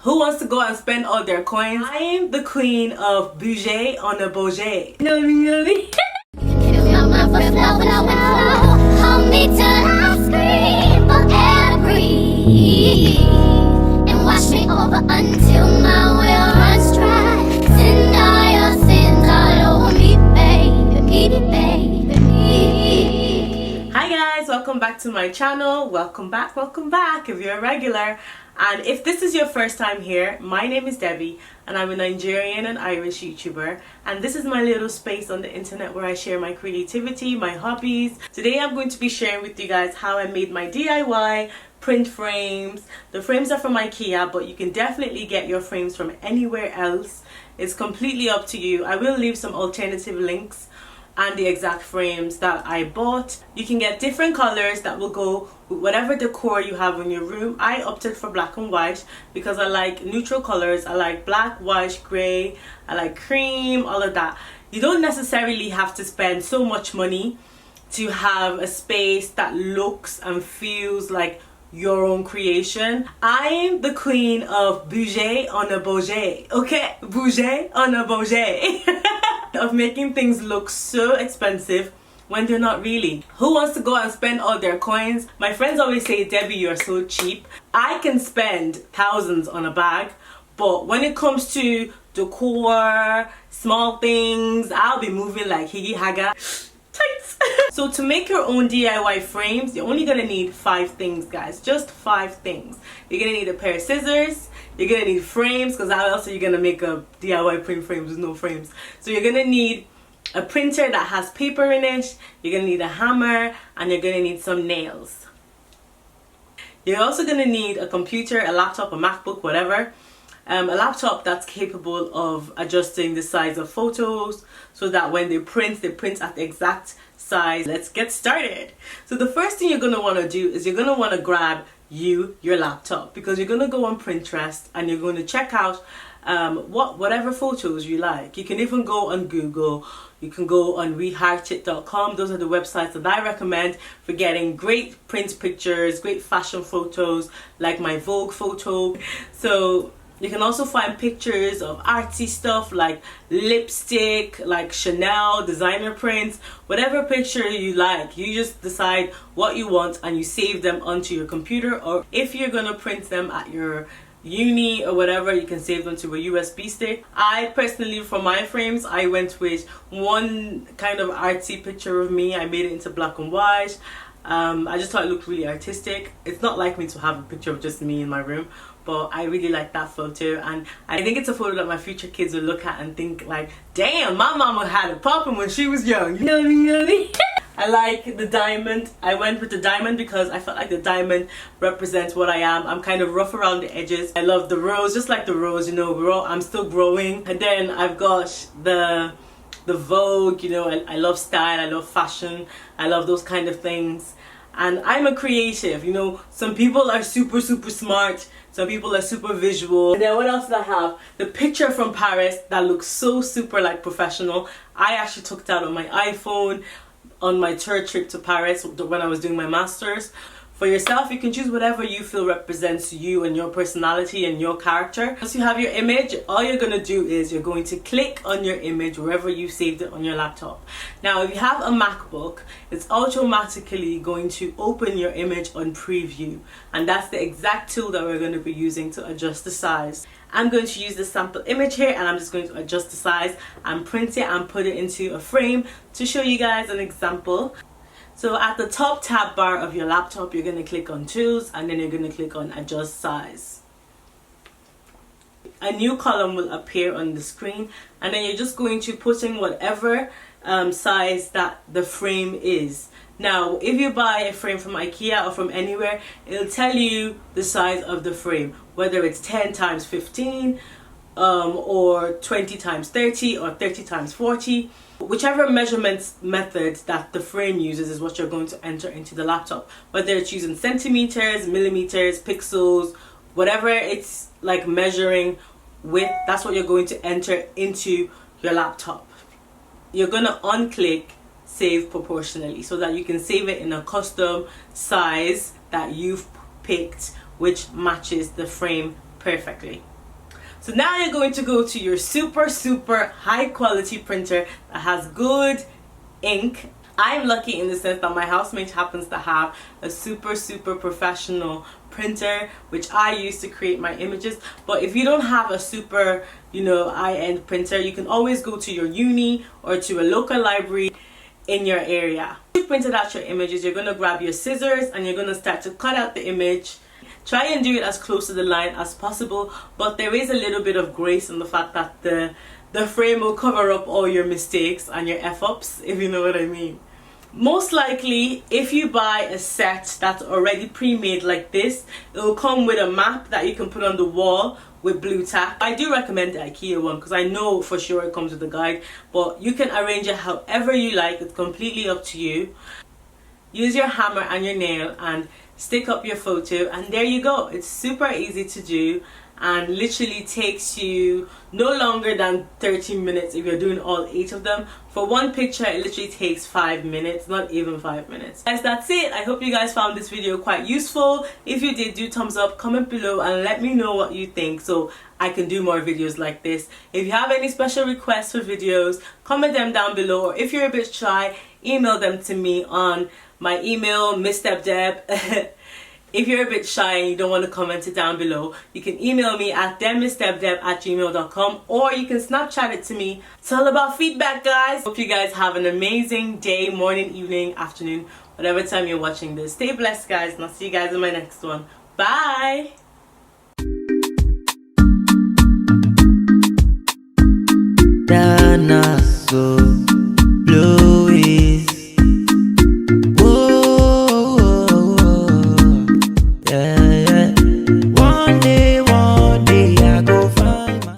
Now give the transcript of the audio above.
Who wants to go and spend all their coins? I'm the queen of bougie on a bougie. Know me. And wash me over until my will runs dry. Send all your sins all over me, baby. Hi guys, welcome back to my channel. Welcome back if you're a regular. And if this is your first time here, my name is Debbie and I'm a Nigerian and Irish YouTuber, and this is my little space on the internet where I share my creativity, my hobbies. Today I'm going to be sharing with you guys how I made my DIY print frames. The frames are from IKEA, but you can definitely get your frames from anywhere else. It's completely up to you. I will leave some alternative links and the exact frames that I bought. You can get different colors that will go with whatever decor you have in your room. I opted for black and white because I like neutral colors. I like black, white, grey, I like cream, all of that. You don't necessarily have to spend so much money to have a space that looks and feels like your own creation. I'm the queen of bougie on a bougie, okay? Bougie on a bougie. Of making things look so expensive when they're not really. Who wants to go and spend all their coins? My friends always say, Debbie, you're so cheap. I can spend thousands on a bag, but when it comes to decor, small things, I'll be moving like Higgy Haga. Tights. So to make your own DIY frames, you're only gonna need 5 things, guys. Just 5 things. You're gonna need a pair of scissors. You're gonna need frames, because how else are you gonna make a DIY print frames with no frames? So you're gonna need a printer that has paper in it. You're gonna need a hammer, and you're gonna need some nails. You're also gonna need a computer, a laptop, a MacBook, whatever. A laptop that's capable of adjusting the size of photos so that when they print at the exact size. Let's get started. So the first thing you're going to want to do is you're going to want to grab your laptop, because you're going to go on Pinterest and you're going to check out whatever photos you like. You can even go on Google. You can go on reheartit.com. Those are the websites that I recommend for getting great print pictures, great fashion photos, like my Vogue photo. So you can also find pictures of artsy stuff like lipstick, like Chanel, designer prints, whatever picture you like. You just decide what you want and you save them onto your computer, or if you're gonna print them at your uni or whatever, you can save them to a USB stick. I personally, for my frames, I went with one kind of artsy picture of me. I made it into black and white. I just thought it looked really artistic. It's not like me to have a picture of just me in my room, but I really like that photo, and I think it's a photo that my future kids will look at and think like, damn, my mama had it popping when she was young. You know me? I like the diamond. I went with the diamond because I felt like the diamond represents what I am. I'm kind of rough around the edges. I love the rose, just like the rose, you know, I'm still growing. And then I've got the Vogue, you know, I love style, I love fashion, I love those kind of things. And I'm a creative, you know. Some people are super smart, some people are super visual. And then what else did I have? The picture from Paris that looks so super like professional. I actually took that on my iPhone on my third trip to Paris when I was doing my master's. For yourself, you can choose whatever you feel represents you and your personality and your character. Once you have your image, all you're going to do is you're going to click on your image wherever you saved it on your laptop. Now, if you have a MacBook, it's automatically going to open your image on preview. And that's the exact tool that we're going to be using to adjust the size. I'm going to use the sample image here, and I'm just going to adjust the size and print it and put it into a frame to show you guys an example. So at the top tab bar of your laptop, you're going to click on Tools, and then you're going to click on Adjust Size. A new column will appear on the screen, and then you're just going to put in whatever size that the frame is. Now, if you buy a frame from IKEA or from anywhere, it'll tell you the size of the frame, whether it's 10 times 15 or 20 times 30 or 30 times 40. Whichever measurement method that the frame uses is what you're going to enter into the laptop. Whether it's using centimeters, millimeters, pixels, whatever it's like measuring with, that's what you're going to enter into your laptop. You're going to unclick Save Proportionally so that you can save it in a custom size that you've picked, which matches the frame perfectly. So now you're going to go to your super high quality printer that has good ink. I'm lucky in the sense that my housemate happens to have a super professional printer which I use to create my images. But if you don't have a super, high-end printer, you can always go to your uni or to a local library in your area. If you printed out your images, you're going to grab your scissors and you're going to start to cut out the image. Try and do it as close to the line as possible, but there is a little bit of grace in the fact that the frame will cover up all your mistakes and your F-ups, if you know what I mean. Most likely, if you buy a set that's already pre-made like this, it will come with a map that you can put on the wall with blue tack. I do recommend the IKEA one because I know for sure it comes with a guide, but you can arrange it however you like. It's completely up to you. Use your hammer and your nail and stick up your photo, and there you go. It's super easy to do and literally takes you no longer than 30 minutes if you're doing all 8 of them. For one picture, it literally takes 5 minutes, not even 5 minutes. Guys, that's it. I hope you guys found this video quite useful. If you did, do thumbs up, comment below, and let me know what you think so I can do more videos like this. If you have any special requests for videos, comment them down below, or if you're a bit shy, email them to me on my email, MsDebDeb. If you're a bit shy and you don't want to comment it down below, you can email me at MsDebDeb@gmail.com, or you can Snapchat it to me. It's all about feedback, guys. Hope you guys have an amazing day, morning, evening, afternoon, whatever time you're watching this. Stay blessed, guys, and I'll see you guys in my next one. Bye! Dana so